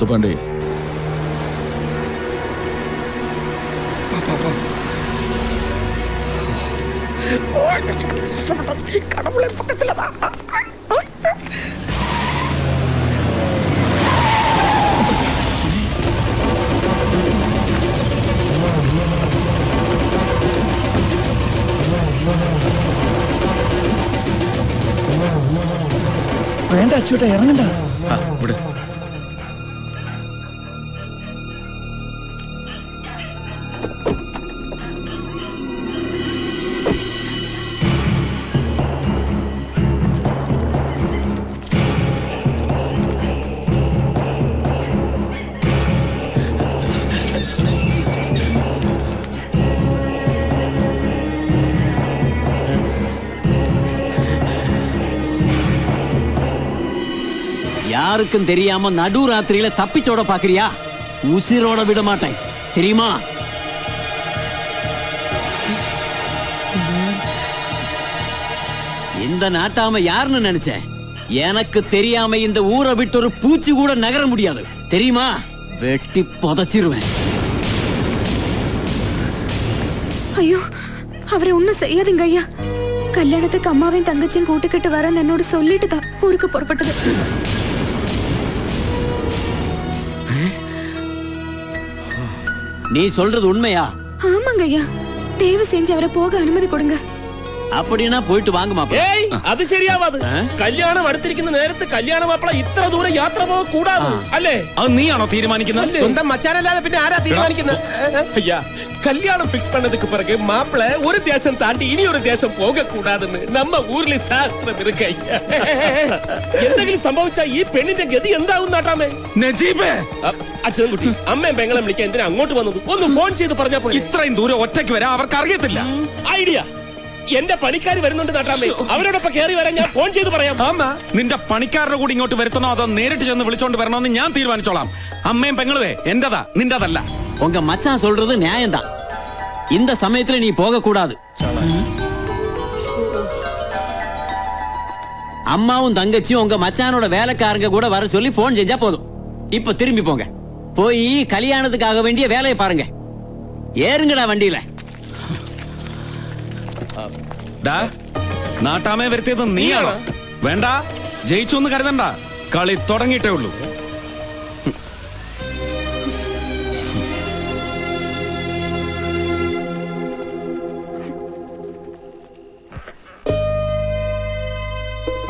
മുത്തുപ്പാണ്ടി, கடவுளை பக்கத்துலதான். വേണ്ട അച്ചൂട്ട, ഇറങ്ങണ്ട. ഇവിടെ யாருக்கும் தெரியாம நடு ராத்திரியில தப்பிச்சோட பாக்குறியா? உசிரோட விட மாட்டேன், தெரியுமா? இந்த நாட்டாம யாருன்னு நினைச்ச? எனக்கு தெரியாம இந்த ஊரை விட்டு ஒரு பூச்சி கூட நகர முடியாது, தெரியுமா? வெட்டி புதைச்சிருவேன். ஐயோ, அவரை ஒண்ணும் செய்யாதீங்க ஐயா. கல்யாணத்துக்கு அம்மாவையும் தங்கச்சியும் கூட்டுக்கிட்டு வரேன்னு என்னோட சொல்லிட்டு தான் ஊருக்கு புறப்பட்டது. நீ சொல்றது உண்மையா? ஆமாங்க ஐயா, தயவு செஞ்சு அவரை போக அனுமதி கொடுங்க. அப்படின்னா போயிட்டு வாங்க மாப்பிள. ഏയ് അത് ശരിയാവാത്. കല്യാണം അടുത്തിരിക്കുന്ന നേരത്ത് കല്യാണ മാപ്പിള ഇത്ര ദൂരം യാത്ര പോകാൻ കൂടാതെ അല്ലേ? അത് നീയാണോ തീരുമാനിക്കുന്നത്? സ്വന്തം മച്ചാനല്ലാതെ പിന്നെ ആരാ തീരുമാനിക്കുന്നത്? ஐயா, கல்யாணம் ஃபிக்ஸ் பண்ணதுக்கு பிறகு மாப்பிள ஒரு தேசம் தாண்டி இனி ஒரு தேசம் போக கூடாதுன்னு நம்ம ஊர்ல சாஸ்திரம் இருக்கு ஐயா. എന്തെങ്കിലും സംഭവിച്ചാ ഈ പെണ്ണിന്റെ ഗതി എന്താവും നാട്ടാമേ? നജീബേ, അച്ഛൻകുട്ടി, അമ്മയും പെങ്ങളെ വിളിക്കാൻ എന്തിനാ അങ്ങോട്ട് വന്നത്? ഒന്ന് ഫോൺ ചെയ്ത് പറഞ്ഞാ പോലെ. ഇത്രയും ദൂരം ഒറ്റയ്ക്ക് വരാൻ അവർക്ക് അറിയത്തില്ല. ഐഡിയ, എന്റെ പണിക്കാർ വരുന്നുണ്ട് നാട്ടാമേ, അവരോടൊപ്പം കയറി വരാൻ ഞാൻ ഫോൺ ചെയ്ത് പറയാം. നിന്റെ പണിക്കാരുടെ കൂടി ഇങ്ങോട്ട് വരുത്തണോ അതോ നേരിട്ട് ചെന്ന് വിളിച്ചോണ്ട് വരണോന്ന് ഞാൻ തീരുമാനിച്ചോളാം. അമ്മയും പെങ്ങളുവേ എന്റേതാ, നിന്റേതല്ല. உங்க மச்சான் சொல்றது நியாயம்தான். இந்த சமயத்துல நீ போக கூடாது. அம்மாவும் தங்கச்சியும் உங்க மச்சானோட வேலைக்காரங்க கூட வர சொல்லி போன் செஞ்சா போதும். இப்ப திரும்பி போங்க, போய் கல்யாணத்துக்காக வேண்டிய வேலையை பாருங்க. ஏறுங்கடா வண்டியில. നാട്ടാമേ വരുത്തിയത് നീയാണോ? വേണ്ട, ജയിച്ചു എന്ന് കരുതണ്ട, കളി തുടങ്ങിയിട്ടേ ഉള്ളൂ.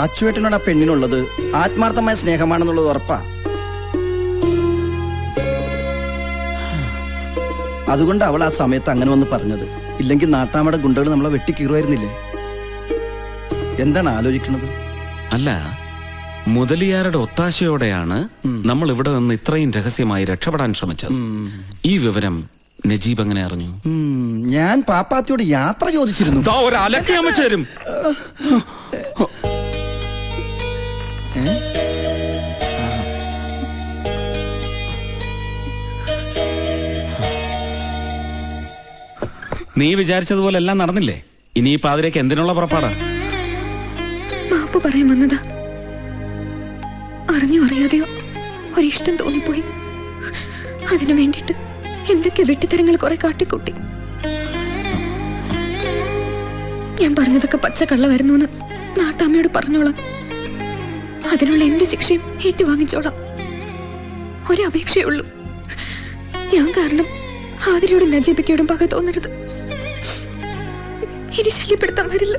അച്ചുവേട്ടനോട് ആ പെണ്ണിനുള്ളത് ആത്മാർത്ഥമായ സ്നേഹമാണെന്നുള്ളത് ഉറപ്പാ. അതുകൊണ്ട് അവൾ ആ സമയത്ത് അങ്ങനെ വന്ന് പറഞ്ഞത്. ഇല്ലെങ്കിൽ നാട്ടാമയുടെ ഗുണ്ടകൾ നമ്മളെ വെട്ടിക്കീറുമായിരുന്നില്ലേ? എന്താണ് ആലോചിക്കുന്നത്? അല്ല, മുതലിയാരുടെ ഒത്താശയോടെയാണ് നമ്മൾ ഇവിടെ നിന്ന് ഇത്രയും രഹസ്യമായി രക്ഷപ്പെടാൻ ശ്രമിച്ചത്. ഈ വിവരം നജീബ് എങ്ങനെ അറിഞ്ഞു? ഞാൻ പാപ്പാത്തിയോട് യാത്ര ചോദിച്ചിരുന്നു. ചേരും. നീ വിചാരിച്ചതുപോലെ എല്ലാം നടന്നില്ലേ? ഇനി ഈ പാതിരേക്ക് എന്തിനുള്ള പുറപ്പാടാ? മാപ്പ് പറയാൻ വന്നതാ. അറിഞ്ഞോ അറിയാതെയോ ഒരിഷ്ടം തോന്നിപ്പോയി. അതിനു വേണ്ടിട്ട് എന്തൊക്കെ വെട്ടിത്തരങ്ങൾ കുറെ കാട്ടിക്കൂട്ടി. ഞാൻ പറഞ്ഞതൊക്കെ പച്ചക്കള്ളമായിരുന്നു നാട്ടാമ്മയോട് പറഞ്ഞോളാം. അതിനുള്ള എന്ത് ശിക്ഷയും ഏറ്റുവാങ്ങിച്ചോളാം. ഒരപേക്ഷയേ ഉള്ളൂ, ഞാൻ കാരണം ആതിരയോടും നജീബിക്കയോടും പക തോന്നരുത്. ഇനി ശല്യപ്പെടുത്താൻ വരില്ല.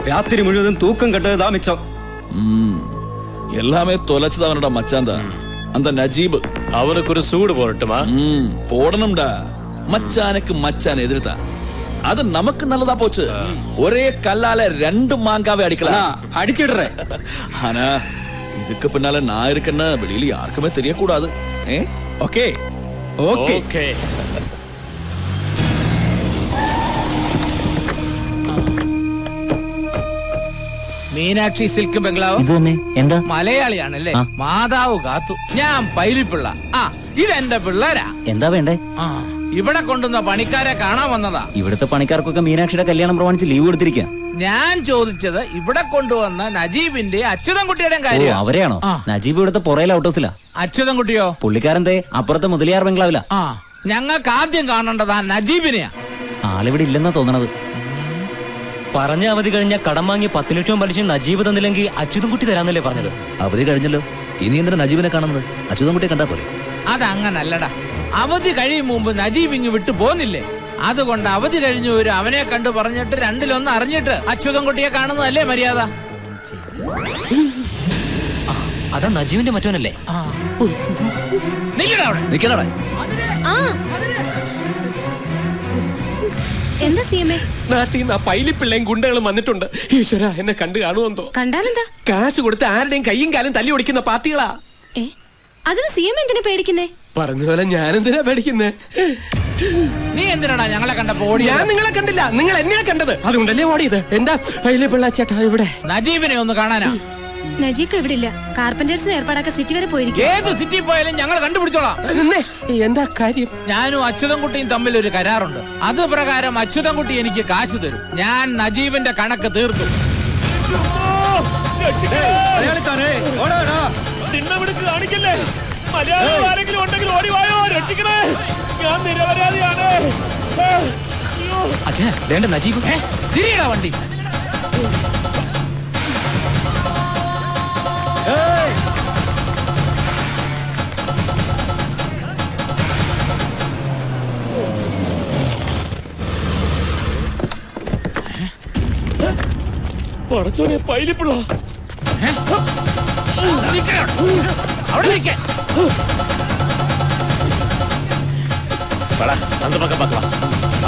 രാത്രി മുഴുവൻ തൂക്കം കെട്ടതാ മിച്ചം. எல்லாமே தொலைச்சது அவனோட மச்சான் தான், அந்த நஜீப். அவனுக்கு ஒரு சூடு போடட்டுமா? போடணும்டா. மச்சானுக்கு மச்சான் எதிர்த்தா அது நமக்கு நல்லதா போச்சு. ஒரே கல்லால ரெண்டு மாங்காவே அடிக்கலாம். அடிச்சிடுறேன். ஆனா இதுக்கு பின்னால நான் இருக்கேன்னு வெளியில யாருக்குமே தெரியக்கூடாது. Okay okay okay. Meenakshi silk bungalow. ഇത് തന്നെ. എന്താ? മലയാളിയാണല്ലേ? മാതാവ് കാത്തു. ഞാൻ പൈലിപ്പിള്ള. ഇതെന്റെ പിള്ളേരാ. എന്താ വേണ്ടേ? ഇവിടെ കൊണ്ടുവന്ന പണിക്കാരെ കാണാൻ വന്നതാ. ഇവിടുത്തെ പണിക്കാർക്കൊക്കെ മീനാക്ഷിയുടെ കല്യാണം പ്രമാണിച്ച് ലീവ് കൊടുത്തിരിക്കുക. ഞാൻ ചോദിച്ചത് ഇവിടെ കൊണ്ടുവന്ന നജീബിന്റെ അച്യുതൻകുട്ടിയുടെയും കാര്യം. അവരെയാണോ? നജീബ് ഇവിടുത്തെ പുറയിലെ ഔട്ട് ഹൗസിലാ. അച്യുതൻകുട്ടിയോ? പുള്ളിക്കാരന്റെ അപ്പുറത്തെ മുതലിയാർ ബംഗ്ലാവിലാ. ആ, ഞങ്ങൾക്ക് ആദ്യം കാണേണ്ടതാ നജീബിനെയാ. ആളിവിടെ ഇല്ലെന്നാ തോന്നണത്. പറഞ്ഞ അവധി കഴിഞ്ഞ കടം വാങ്ങി 10 ലക്ഷം പലിശ നജീബ് തന്നില്ലെങ്കിൽ അച്യുതൻകുട്ടി തരാന്നല്ലേ പറഞ്ഞത്? അവധി കഴിഞ്ഞല്ലോ, ഇനി എന്തിനാ നജീബിനെ കാണുന്നത്? അച്യുതൻകുട്ടിയെ കണ്ടാ പോലെ. അതങ്ങനല്ലടാ. അവധി കഴിയും മുമ്പ് നജീബ് ഇങ്ങ് വിട്ടു പോന്നില്ലേ? അതുകൊണ്ട് അവധി കഴിഞ്ഞു വരും അവനെ കണ്ടു പറഞ്ഞിട്ട് രണ്ടിലൊന്ന് അറിഞ്ഞിട്ട് അച്യുതൻകുട്ടിയെ കാണുന്നതല്ലേ മര്യാദ? അതാ നജീബിന്റെ മറ്റവനല്ലേ? നിക്കണടാ. എന്താ സിഎംഎ? നാട്ടിൽ നിന്ന് ആ പൈലിപ്പിള്ളയും ഗുണ്ടകളും വന്നിട്ടുണ്ട്. ഈശ്വര, എന്നെ കണ്ടു കാണുമെന്തോ. കണ്ടാലെന്താ? കാശ് കൊടുത്ത് ആരുടെയും കയ്യും കാലും തല്ലി ഒടിക്കുന്ന പാർട്ടികളാ. അതിന് സിഎം എന്തിനാ പേടിക്കുന്നേ? പറഞ്ഞ പോലെ ഞാനെന്തിനാ പേടിക്കുന്നേ? നീ എന്തിനാടാ ഞങ്ങളെ കണ്ടപ്പോ ഓടിയത്? ഞാൻ നിങ്ങളെ കണ്ടില്ല, നിങ്ങൾ എന്നെയാ കണ്ടത്. അതുകൊണ്ടല്ലേ ഓടിയത്. എന്താ പൈലിപ്പിള്ള ചേട്ടാ ഇവിടെ? നജീബിനെ ഒന്ന് കാണാനാ. നജീക്ക് ഇവിടെ ഇല്ല. കാർപ്പന്റേഴ്സിന് ഏർപ്പാടാക്കാൻ സിറ്റി വരെ പോയിരിക്കും. ഏത് സിറ്റി പോയാലും ഞങ്ങൾ കണ്ടുപിടിച്ചോളാം. നിന്നേ, എന്താ കാര്യം? ഞാനും അച്യുതൻകുട്ടിയും തമ്മിൽ ഒരു കരാറുണ്ട്. അത് പ്രകാരം അച്യുതൻകുട്ടി എനിക്ക് കാശ് തരും. ഞാൻ നജീബിന്റെ കണക്ക് തീർത്തു. കാണിക്കല്ലേ? മലയാളം ആരെങ്കിലും ഉണ്ടെങ്കിൽ ഓടിവായോ, രക്ഷിക്കണേ. ഞാൻ നിരപരാധിയാണ്. അച്ഛാ വേണ്ട നജീബ്. തിരിയടാ വണ്ടി. പടച്ചോനെ, പൈലിപ്പിള്ള. അവിടെ നിൽക്കേ.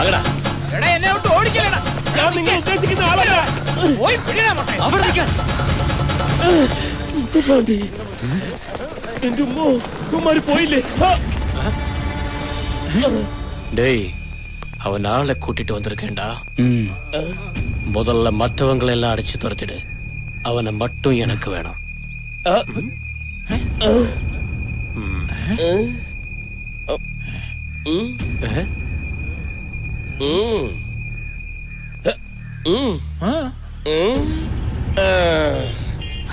എടാ, എന്നെ വിട്ട് ഓടിക്കലടാ. ഞാൻ നിങ്ങൾ ഉദ്ദേശിക്കുന്ന ആളല്ല. പോയി പിടിയടാ മൊട്ടേ. അവിടെ നിൽക്കാൻ. എന്റെ ഉമ്മോ, ഉമ്മാര് പോയില്ലേ? டேய் அவன் ஆளை கூட்டிட்டு வந்திருக்கேன்டா. முதல்ல மற்றவங்களை எல்லாம் அடிச்சு துரத்திடு. அவனை மட்டும் எனக்கு வேணும்.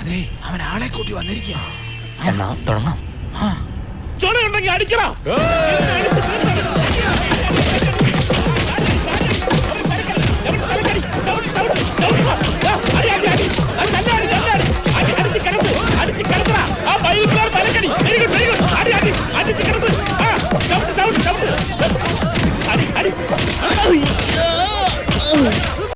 അതെ, അവൻ ആളെ കൂട്ടി വന്നിരിക്കുക. എന്നാ തുടങ്ങാം. ചുണയുണ്ടെങ്കിൽ അടിക്കണ.